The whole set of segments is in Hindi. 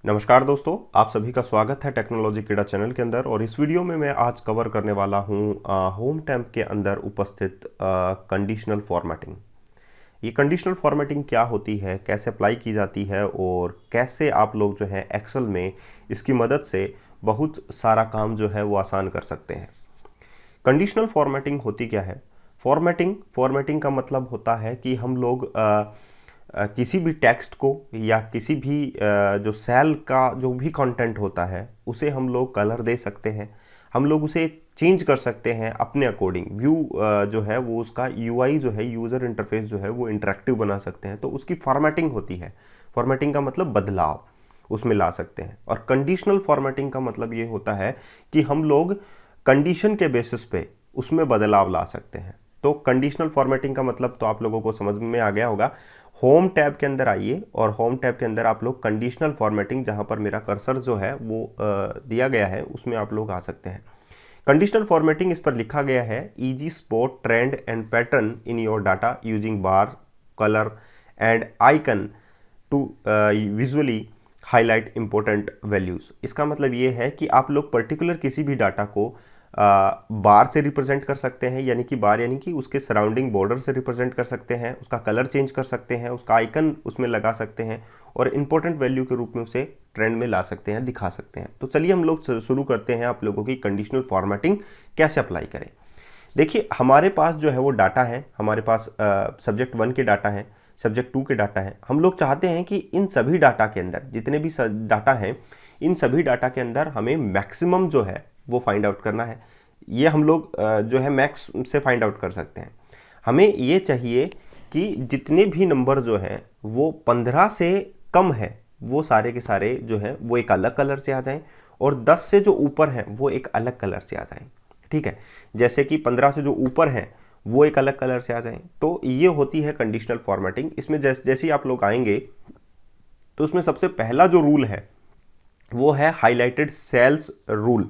नमस्कार दोस्तों, आप सभी का स्वागत है टेक्नोलॉजी क्रीड़ा चैनल के अंदर। और इस वीडियो में मैं आज कवर करने वाला हूं होम टैब के अंदर उपस्थित कंडीशनल फॉर्मेटिंग। ये कंडीशनल फॉर्मेटिंग क्या होती है, कैसे अप्लाई की जाती है और कैसे आप लोग जो है एक्सेल में इसकी मदद से बहुत सारा काम जो है वो आसान कर सकते हैं। कंडीशनल फॉर्मेटिंग होती क्या है? फॉर्मेटिंग का मतलब होता है कि हम लोग किसी भी टेक्स्ट को या किसी भी जो सेल का जो भी कंटेंट होता है उसे हम लोग कलर दे सकते हैं। हम लोग उसे चेंज कर सकते हैं अपने अकॉर्डिंग। व्यू जो है वो उसका यूआई जो है, यूज़र इंटरफेस जो है वो इंटरेक्टिव बना सकते हैं, तो उसकी फॉर्मेटिंग होती है। फॉर्मेटिंग का मतलब बदलाव उसमें ला सकते हैं। और कंडीशनल फॉर्मेटिंग का मतलब ये होता है कि हम लोग कंडीशन के बेसिस पे उसमें बदलाव ला सकते हैं। तो कंडीशनल फॉर्मेटिंग का मतलब तो आप लोगों को समझ में आ गया होगा। होम टैब के अंदर आइए और होम टैब के अंदर आप लोग कंडीशनल फॉर्मेटिंग, जहां पर मेरा कर्सर जो है वो दिया गया है, उसमें आप लोग आ सकते हैं। कंडीशनल फॉर्मेटिंग, इस पर लिखा गया है easy spot trend and pattern in your data using bar, colour and icon to visually highlight important values. इसका मतलब ये है कि आप लोग पर्टिकुलर किसी भी डाटा को बार से रिप्रेजेंट कर सकते हैं, यानी कि बार यानी कि उसके सराउंडिंग बॉर्डर से रिप्रेजेंट कर सकते हैं, उसका कलर चेंज कर सकते हैं, उसका आइकन उसमें लगा सकते हैं और इंपॉर्टेंट वैल्यू के रूप में उसे ट्रेंड में ला सकते हैं, दिखा सकते हैं। तो चलिए हम लोग शुरू करते हैं आप लोगों की कंडीशनल फॉर्मेटिंग कैसे अप्लाई करें। देखिए, हमारे पास जो है वो डाटा है, हमारे पास सब्जेक्ट 1 के डाटा है, सब्जेक्ट 2 के डाटा है। हम लोग चाहते हैं कि इन सभी डाटा के अंदर जितने भी डाटा हैं, इन सभी डाटा के अंदर हमें मैक्सिमम जो है वो फाइंड आउट करना है। ये हम लोग जो है मैक्स से फाइंड आउट कर सकते हैं। हमें ये चाहिए कि जितने भी नंबर जो हैं वो 15 से कम है, वो सारे के सारे जो हैं वो एक अलग कलर से आ जाएं, और 10 से जो ऊपर हैं वो एक अलग कलर से आ जाएं। ठीक है, जैसे कि 15 से जो ऊपर हैं वो एक अलग कलर से आ जाएं। तो ये होती है कंडीशनल फॉर्मेटिंग। इसमें जैसे ही आप लोग आएंगे तो उसमें सबसे पहला जो रूल है वो है हाईलाइटेड सेल्स रूल।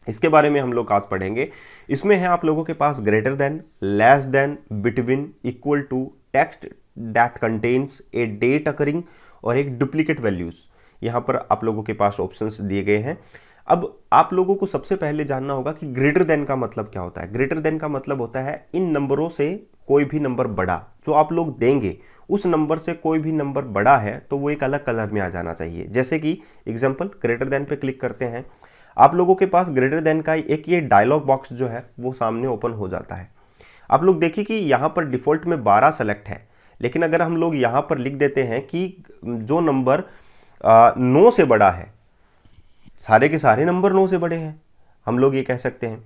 इसके बारे में हम लोग आज पढ़ेंगे। इसमें है आप लोगों के पास greater than, less than, between, equal to, text that contains a date occurring और एक डुप्लीकेट वैल्यूज। यहां पर आप लोगों के पास ऑप्शंस दिए गए हैं। अब आप लोगों को सबसे पहले जानना होगा कि ग्रेटर देन का मतलब क्या होता है। ग्रेटर देन का मतलब होता है इन नंबरों से कोई भी नंबर बड़ा जो आप लोग देंगे, उस नंबर से कोई भी नंबर बड़ा है तो वो एक अलग कलर में आ जाना चाहिए। जैसे कि एग्जांपल, ग्रेटर देन पे क्लिक करते हैं, आप लोगों के पास ग्रेटर देन का एक ये डायलॉग बॉक्स जो है वो सामने ओपन हो जाता है। आप लोग देखिए कि यहाँ पर डिफॉल्ट में 12 सेलेक्ट है, लेकिन अगर हम लोग यहाँ पर लिख देते हैं कि जो नंबर 9 से बड़ा है, सारे के सारे नंबर 9 से बड़े हैं, हम लोग ये कह सकते हैं।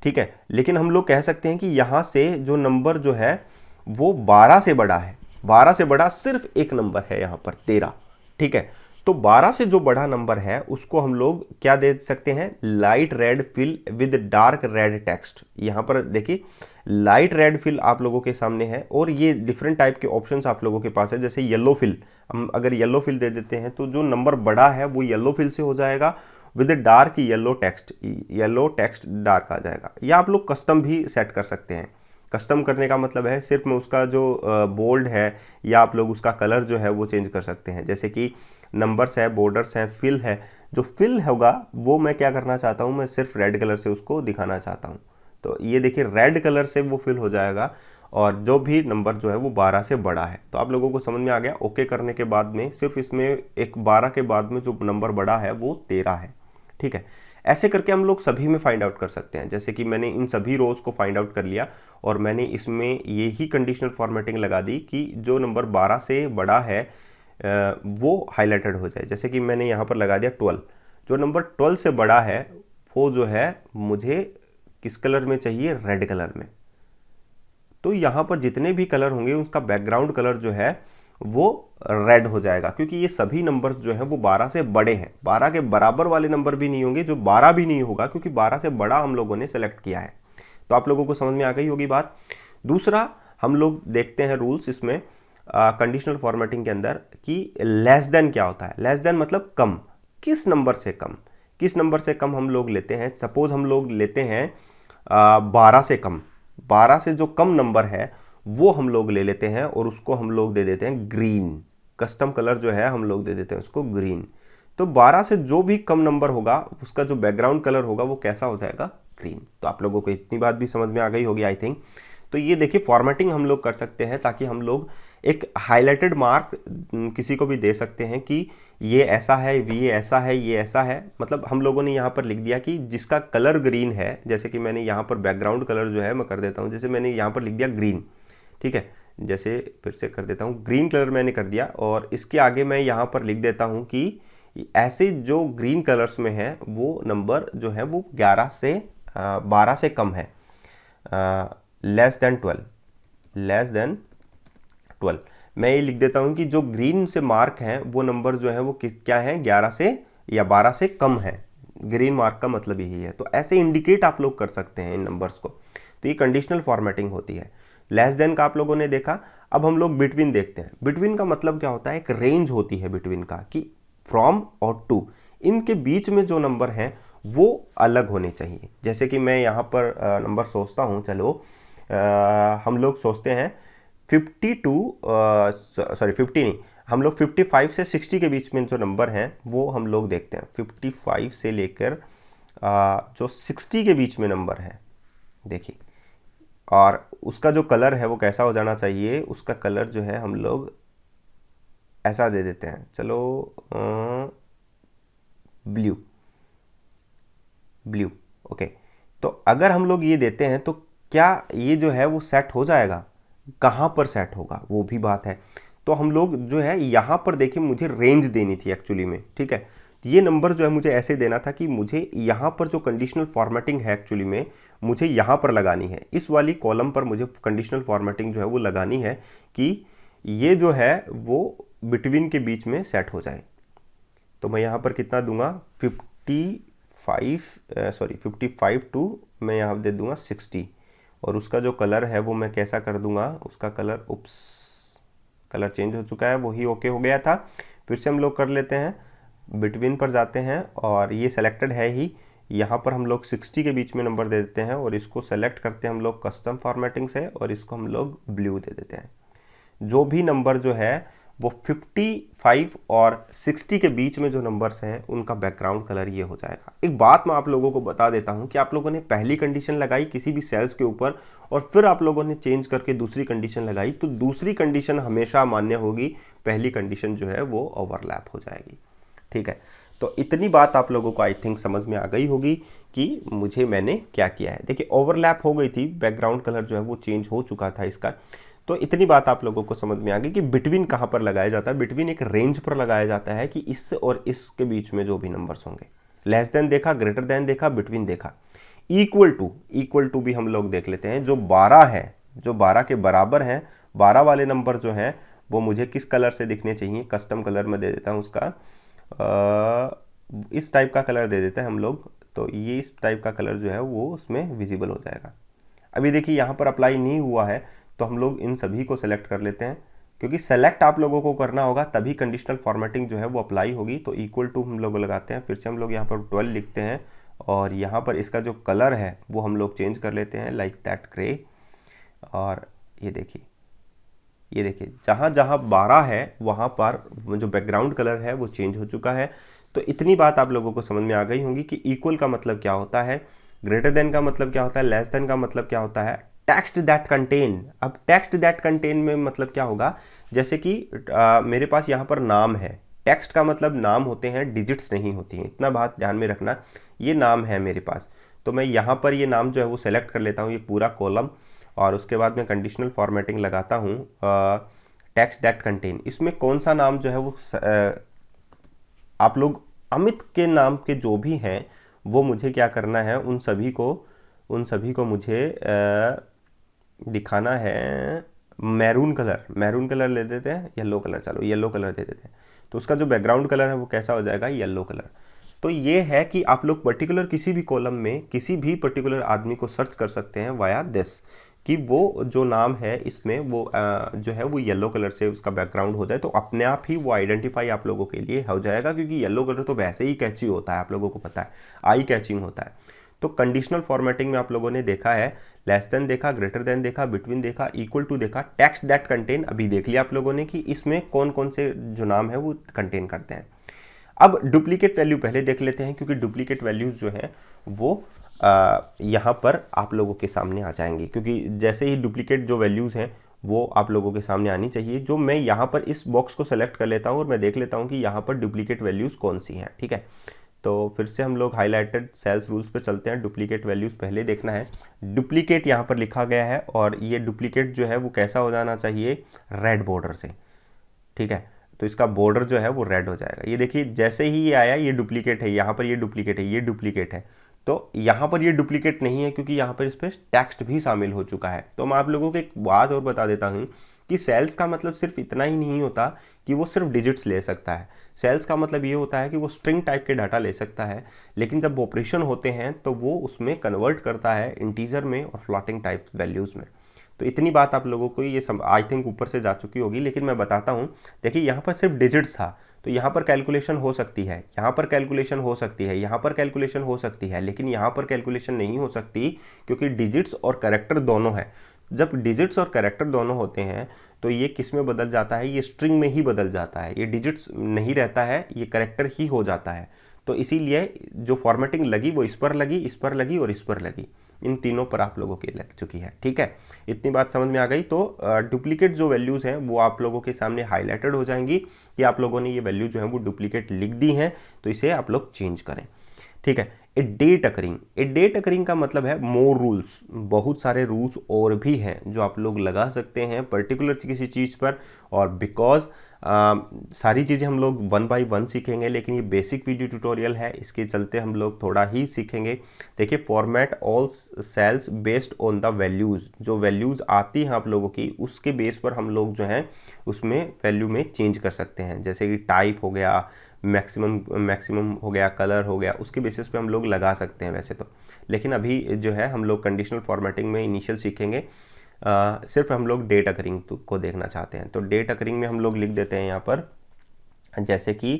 ठीक है, लेकिन हम लोग कह सकते हैं कि यहाँ से जो नंबर जो है वो 12 से बड़ा है। 12 से बड़ा सिर्फ एक नंबर है यहाँ पर, 13। ठीक है, तो 12 से जो बड़ा नंबर है उसको हम लोग क्या दे सकते हैं? Light red fill with dark red text. यहाँ पर देखिए, लाइट रेड फिल आप लोगों के सामने है और ये डिफरेंट टाइप के ऑप्शंस आप लोगों के पास है। जैसे येलो फिल, हम अगर येलो फिल दे देते हैं तो जो नंबर बड़ा है वो येलो फिल से हो जाएगा with dark yellow text, yellow text dark आ जाएगा। या आप लोग कस्टम भी सेट कर सकते हैं। कस्टम करने का मतलब है सिर्फ में उसका जो बोल्ड है या आप लोग उसका कलर जो है वो चेंज कर सकते हैं। जैसे कि नंबर्स है, बॉर्डर्स हैं, फिल है। जो फिल होगा वो मैं क्या करना चाहता हूँ, मैं सिर्फ रेड कलर से उसको दिखाना चाहता हूँ। तो ये देखिए, रेड कलर से वो फिल हो जाएगा और जो भी नंबर जो है वो 12 से बड़ा है। तो आप लोगों को समझ में आ गया। ओके करने के बाद में सिर्फ इसमें एक 12 के बाद में जो नंबर बड़ा है वो 13 है। ठीक है, ऐसे करके हम लोग सभी में फाइंड आउट कर सकते हैं। जैसे कि मैंने इन सभी रोज को फाइंड आउट कर लिया और मैंने इसमें यही कंडीशनल फॉर्मेटिंग लगा दी कि जो नंबर 12 से बड़ा है वो हाईलाइटेड हो जाए। जैसे कि मैंने यहाँ पर लगा दिया 12। जो नंबर 12 से बड़ा है वो जो है मुझे किस कलर में चाहिए? रेड कलर में। तो यहाँ पर जितने भी कलर होंगे उसका बैकग्राउंड कलर जो है वो रेड हो जाएगा, क्योंकि ये सभी नंबर्स जो हैं वो 12 से बड़े हैं। 12 के बराबर वाले नंबर भी नहीं होंगे, जो 12 भी नहीं होगा, क्योंकि 12 से बड़ा हम लोगों ने सेलेक्ट किया है। तो आप लोगों को समझ में आ गई होगी बात। दूसरा, हम लोग देखते हैं रूल्स इसमें कंडीशनल फॉर्मेटिंग के अंदर कि लेस देन क्या होता है। लेस देन मतलब कम। किस नंबर से कम? किस नंबर से कम हम लोग लेते हैं? सपोज हम लोग लेते हैं 12 से कम। 12 से जो कम नंबर है वो हम लोग ले लेते हैं और उसको हम लोग दे देते हैं ग्रीन। कस्टम कलर जो है हम लोग दे देते हैं उसको ग्रीन। तो 12 से जो भी कम नंबर होगा उसका जो बैकग्राउंड कलर होगा वो कैसा हो जाएगा, ग्रीन। तो आप लोगों को इतनी बात भी समझ में आ गई होगी आई थिंक। तो ये देखिए फॉर्मेटिंग हम लोग कर सकते हैं ताकि हम लोग एक हाईलाइटेड मार्क किसी को भी दे सकते हैं कि ये ऐसा है, ये ऐसा है, ये ऐसा है। मतलब हम लोगों ने यहाँ पर लिख दिया कि जिसका कलर ग्रीन है, जैसे कि मैंने यहाँ पर बैकग्राउंड कलर जो है मैं कर देता हूँ, जैसे मैंने यहाँ पर लिख दिया ग्रीन, ठीक है। जैसे फिर से कर देता हूँ, ग्रीन कलर मैंने कर दिया और इसके आगे मैं यहाँ पर लिख देता हूँ कि ऐसे जो ग्रीन कलर्स में है वो नंबर जो है वो 12 से कम है, लेस देन 12। मैं ये लिख देता हूँ कि जो ग्रीन से मार्क है वो नंबर जो है वो क्या है, 11 से या 12 से कम है। ग्रीन मार्क का मतलब यही है। तो ऐसे इंडिकेट आप लोग कर सकते हैं इन नंबर्स को। तो ये कंडीशनल फॉर्मेटिंग होती है। लेस देन का आप लोगों ने देखा। अब हम लोग बिटवीन देखते हैं। बिटवीन का मतलब क्या होता है, एक रेंज होती है बिटवीन का, कि फ्रॉम और टू, इनके बीच में जो नंबर हैं वो अलग होने चाहिए। जैसे कि मैं यहाँ पर नंबर सोचता हूँ, चलो हम लोग सोचते हैं 50 नहीं, हम लोग 55 से 60 के बीच में जो नंबर हैं वो हम लोग देखते हैं। 55 से लेकर जो 60 के बीच में नंबर है, देखिए, और उसका जो कलर है वो कैसा हो जाना चाहिए, उसका कलर जो है हम लोग ऐसा दे देते हैं, चलो ब्लू, ओके। तो अगर हम लोग ये देते हैं तो क्या ये जो है वो सेट हो जाएगा, कहाँ पर सेट होगा वो भी बात है। तो हम लोग जो है यहाँ पर देखिए, मुझे रेंज देनी थी एक्चुअली में, ठीक है। ये नंबर जो है मुझे ऐसे देना था कि मुझे यहाँ पर जो कंडीशनल फॉर्मेटिंग है एक्चुअली में मुझे यहाँ पर लगानी है, इस वाली कॉलम पर मुझे कंडीशनल फॉर्मेटिंग जो है वो लगानी है कि ये जो है वो बिटवीन के बीच में सेट हो जाए। तो मैं यहाँ पर कितना दूंगा, 55 टू मैं यहाँ दे दूंगा 60, और उसका जो कलर है वो मैं कैसा कर दूंगा, उसका कलर, कलर चेंज हो चुका है, वही ओके हो गया था। फिर से हम लोग कर लेते हैं, बिटवीन पर जाते हैं और ये सेलेक्टेड है ही, यहाँ पर हम लोग 60 के बीच में नंबर दे देते हैं और इसको सेलेक्ट करते हैं हम लोग कस्टम फॉर्मेटिंग से और इसको हम लोग ब्लू दे देते हैं। जो भी नंबर जो है वो 55 और 60 के बीच में जो नंबर्स हैं उनका बैकग्राउंड कलर ये हो जाएगा। एक बात मैं आप लोगों को बता देता हूं कि आप लोगों ने पहली कंडीशन लगाई किसी भी सेल्स के ऊपर और फिर आप लोगों ने चेंज करके दूसरी कंडीशन लगाई, तो दूसरी कंडीशन हमेशा मान्य होगी, पहली कंडीशन जो है वो ओवरलैप हो जाएगी, ठीक है। तो इतनी बात आप लोगों को आई थिंक समझ में आ गई होगी कि मैंने क्या किया है। देखिए ओवरलैप हो गई थी, बैकग्राउंड कलर जो है वो चेंज हो चुका था इसका। तो इतनी बात आप लोगों को समझ में आ गई कि बिटवीन कहाँ पर लगाया जाता है। बिटवीन एक रेंज पर लगाया जाता है कि इस और इसके बीच में जो भी नंबर्स होंगे। लेस देन देखा, ग्रेटर देन देखा, बिटवीन देखा। इक्वल टू भी हम लोग देख लेते हैं। जो 12 है, जो 12 के बराबर हैं, 12 वाले नंबर जो हैं वो मुझे किस कलर से दिखने चाहिए, कस्टम कलर में दे देता हूँ उसका, इस टाइप का कलर दे देते हैं हम लोग। तो ये इस टाइप का कलर जो है वो उसमें विजिबल हो जाएगा। अभी देखिए यहाँ पर अप्लाई नहीं हुआ है तो हम लोग इन सभी को सेलेक्ट कर लेते हैं, क्योंकि सेलेक्ट आप लोगों को करना होगा तभी कंडीशनल फॉर्मेटिंग जो है वो अप्लाई होगी। तो इक्वल टू हम लोग लगाते हैं, फिर से हम लोग यहाँ पर 12 लिखते हैं और यहाँ पर इसका जो कलर है वो हम लोग चेंज कर लेते हैं, लाइक दैट ग्रे। और ये देखिए जहाँ जहाँ 12 है वहाँ पर जो बैकग्राउंड कलर है वो चेंज हो चुका है। तो इतनी बात आप लोगों को समझ में आ गई होगी कि इक्वल का मतलब क्या होता है, ग्रेटर देन का मतलब क्या होता है, लेस देन का मतलब क्या होता है, टेक्स्ट दैट कंटेन। अब टेक्स्ट दैट कंटेन में मतलब क्या होगा, जैसे कि मेरे पास यहाँ पर नाम है, टेक्स्ट का मतलब नाम होते हैं, डिजिट्स नहीं होती हैं, इतना बात ध्यान में रखना। ये नाम है मेरे पास, तो मैं यहाँ पर ये नाम जो है वो सेलेक्ट कर लेता हूँ, ये पूरा कॉलम, और उसके बाद मैं कंडीशनल फॉर्मेटिंग लगाता हूँ टेक्स्ट दैट कंटेन। इसमें कौन सा नाम जो है वो आप लोग अमित के नाम के जो भी हैं वो मुझे क्या करना है, उन सभी को मुझे दिखाना है मैरून कलर ले देते हैं, येलो कलर, चलो येलो कलर दे देते हैं। तो उसका जो बैकग्राउंड कलर है वो कैसा हो जाएगा, येलो कलर। तो ये है कि आप लोग पर्टिकुलर किसी भी कॉलम में किसी भी पर्टिकुलर आदमी को सर्च कर सकते हैं वाया दिस, कि वो जो नाम है इसमें वो जो है वो येलो कलर से उसका बैकग्राउंड हो जाए, तो अपने आप ही वो आइडेंटिफाई आप लोगों के लिए हो जाएगा, क्योंकि येलो कलर तो वैसे ही कैची होता है, आप लोगों को पता है, आई कैचिंग होता है। तो कंडीशनल फॉर्मेटिंग में आप लोगों ने देखा है, लेस देन देखा, ग्रेटर देन देखा, बिटवीन देखा, इक्वल टू देखा, टेक्स्ट दैट कंटेन अभी देख लिया आप लोगों ने कि इसमें कौन कौन से जो नाम है वो कंटेन करते हैं। अब डुप्लीकेट वैल्यू पहले देख लेते हैं, क्योंकि डुप्लीकेट वैल्यूज जो हैं वो यहाँ पर आप लोगों के सामने आ जाएंगे, क्योंकि जैसे ही डुप्लीकेट जो वैल्यूज़ हैं वो आप लोगों के सामने आनी चाहिए। जो मैं यहाँ पर इस बॉक्स को सेलेक्ट कर लेता हूँ और मैं देख लेता हूँ कि यहाँ पर डुप्लीकेट वैल्यूज़ कौन सी हैं। ठीक है, तो फिर से हम लोग हाईलाइटेड सेल्स रूल्स पे चलते हैं। डुप्लीकेट वैल्यूज़ पहले देखना है। डुप्लीकेट यहाँ पर लिखा गया है और ये डुप्लीकेट जो है वो कैसा हो जाना चाहिए, रेड बॉर्डर से। ठीक है, तो इसका बॉर्डर जो है वो रेड हो जाएगा। ये देखिए जैसे ही ये आया ये डुप्लीकेट है, यहाँ पर ये डुप्लीकेट है, ये डुप्लीकेट है। तो यहाँ पर ये डुप्लीकेट नहीं है क्योंकि यहाँ पर इस पर टेक्स्ट भी शामिल हो चुका है। तो मैं आप लोगों को एक बात और बता देता हूँ कि सेल्स का मतलब सिर्फ इतना ही नहीं होता कि वो सिर्फ डिजिट्स ले सकता है। सेल्स का मतलब ये होता है कि वो स्ट्रिंग टाइप के डाटा ले सकता है, लेकिन जब ऑपरेशन होते हैं तो वो उसमें कन्वर्ट करता है इंटीजर में और फ्लोटिंग टाइप वैल्यूज़ में। तो इतनी बात आप लोगों को ये आई थिंक ऊपर से जा चुकी होगी, लेकिन मैं बताता हूँ। देखिए यहाँ पर सिर्फ डिजिट्स था, तो यहाँ पर कैलकुलेशन हो सकती है, यहाँ पर कैलकुलेशन हो सकती है, यहाँ पर कैलकुलेशन हो सकती है, लेकिन यहाँ पर कैलकुलेशन नहीं हो सकती क्योंकि डिजिट्स और कैरेक्टर दोनों है। जब डिजिट्स और कैरेक्टर दोनों होते हैं तो ये किस में बदल जाता है, ये स्ट्रिंग में ही बदल जाता है। ये डिजिट्स नहीं रहता है, ये कैरेक्टर ही हो जाता है। तो इसीलिए जो फॉर्मेटिंग लगी वो इस पर लगी, इस पर लगी और इस पर लगी, इन तीनों पर आप लोगों की लग चुकी है। ठीक है, इतनी बात समझ में आ गई। तो डुप्लीकेट जो वैल्यूज़ हैं वो आप लोगों के सामने हाईलाइटेड हो जाएंगी कि आप लोगों ने ये वैल्यू जो है वो डुप्लीकेट लिख दी हैं, तो इसे आप लोग चेंज करें। ठीक है, ए डेट अकरिंग। ए डेट अकरिंग का मतलब है मोर रूल्स। बहुत सारे रूल्स और भी हैं जो आप लोग लगा सकते हैं पर्टिकुलर किसी चीज़ पर, और बिकॉज सारी चीज़ें हम लोग 1 बाय 1 सीखेंगे, लेकिन ये बेसिक वीडियो ट्यूटोरियल है, इसके चलते हम लोग थोड़ा ही सीखेंगे। देखिए, format all cells based on the values. जो वैल्यूज़ आती हैं आप लोगों की उसके बेस पर हम लोग जो हैं उसमें वैल्यू में चेंज कर सकते हैं। जैसे कि टाइप हो गया, मैक्सिमम हो गया, कलर हो गया, उसके बेसिस पे हम लोग लगा सकते हैं वैसे तो। लेकिन अभी जो है हम लोग कंडीशनल फॉर्मेटिंग में इनिशियल सीखेंगे। सिर्फ हम लोग डेट अकरिंग को देखना चाहते हैं। तो डेट अकरिंग में हम लोग लिख देते हैं यहाँ पर, जैसे कि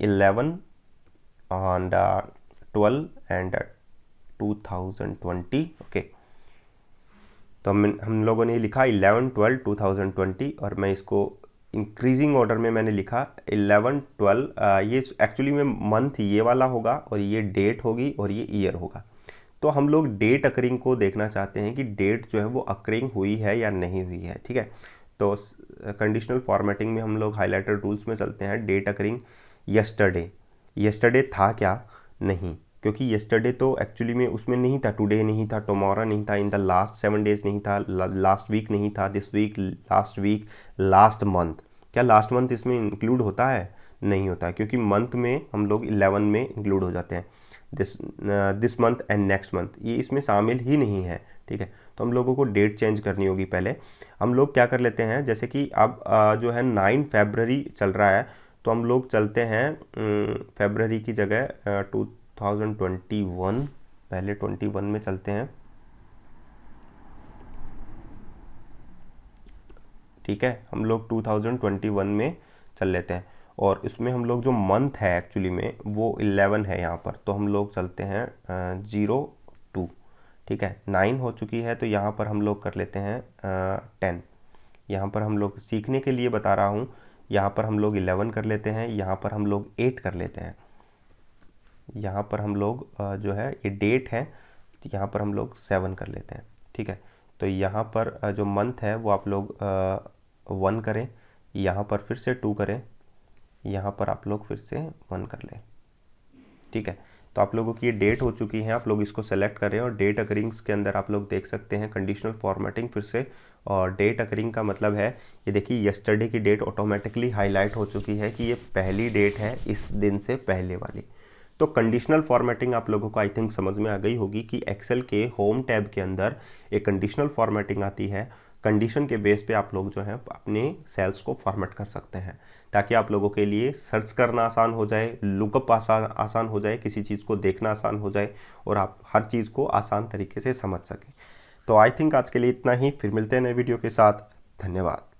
11 and 12 and 2020। ओके, तो हम लोगों ने लिखा 11, 12, 2020, और मैं इसको इंक्रीजिंग ऑर्डर में मैंने लिखा 11, 12। ये एक्चुअली में मंथ ये वाला होगा और ये डेट होगी और ये ईयर होगा। तो हम लोग डेट अकरिंग को देखना चाहते हैं कि डेट जो है वो अकरिंग हुई है या नहीं हुई है। ठीक है, तो कंडीशनल फॉर्मेटिंग में हम लोग हाईलाइटेड रूल्स में चलते हैं। Date occurring yesterday. यस्टरडे था क्या? नहीं, क्योंकि यस्टरडे तो एक्चुअली में उसमें नहीं था। टुडे नहीं था, टुमारो नहीं था, इन द लास्ट 7 डेज नहीं था, लास्ट वीक नहीं था, this week, last week, last month. क्या लास्ट मंथ इसमें इंक्लूड होता है? नहीं होता, क्योंकि मंथ में हम लोग 11 में इंक्लूड हो जाते हैं। This month and next month ये इसमें शामिल ही नहीं है। ठीक है, तो हम लोगों को डेट चेंज करनी होगी। पहले हम लोग क्या कर लेते हैं, जैसे कि अब जो है 9 फरवरी चल रहा है, तो हम लोग चलते हैं फरवरी की जगह 2021, पहले 21 में चलते हैं। ठीक है, हम लोग 2021 में चल लेते हैं, और इसमें हम लोग जो मंथ है एक्चुअली में वो 11 है यहाँ पर, तो हम लोग चलते हैं 02। ठीक है, 9 हो चुकी है, तो यहाँ पर हम लोग कर लेते हैं 10। यहाँ पर हम लोग सीखने के लिए बता रहा हूँ, यहाँ पर हम लोग 11 कर लेते हैं, यहाँ पर हम लोग 8 कर लेते हैं, यहाँ पर हम लोग जो है ये डेट है, तो यहाँ पर हम लोग 7 कर लेते हैं। ठीक है, तो यहाँ पर जो मंथ है वो आप लोग 1 करें, यहाँ पर फिर से 2 करें, यहाँ पर आप लोग फिर से 1 कर लें। ठीक है, तो आप लोगों की ये डेट हो चुकी है, आप लोग इसको सेलेक्ट करें, और डेट अकरिंग्स के अंदर आप लोग देख सकते हैं कंडीशनल फॉर्मेटिंग फिर से। और डेट अकरिंग का मतलब है, ये देखिए यस्टरडे की डेट ऑटोमेटिकली हाईलाइट हो चुकी है कि ये पहली डेट है इस दिन से पहले वाली। तो कंडीशनल फॉर्मेटिंग आप लोगों को आई थिंक समझ में आ गई होगी कि एक्सेल के होम टैब के अंदर एक कंडीशनल फॉर्मेटिंग आती है। कंडीशन के बेस पे आप लोग जो है अपने सेल्स को फॉर्मेट कर सकते हैं, ताकि आप लोगों के लिए सर्च करना आसान हो जाए, लुकअप आसान हो जाए, किसी चीज़ को देखना आसान हो जाए, और आप हर चीज़ को आसान तरीके से समझ सकें। तो आई थिंक आज के लिए इतना ही, फिर मिलते हैं नए वीडियो के साथ। धन्यवाद।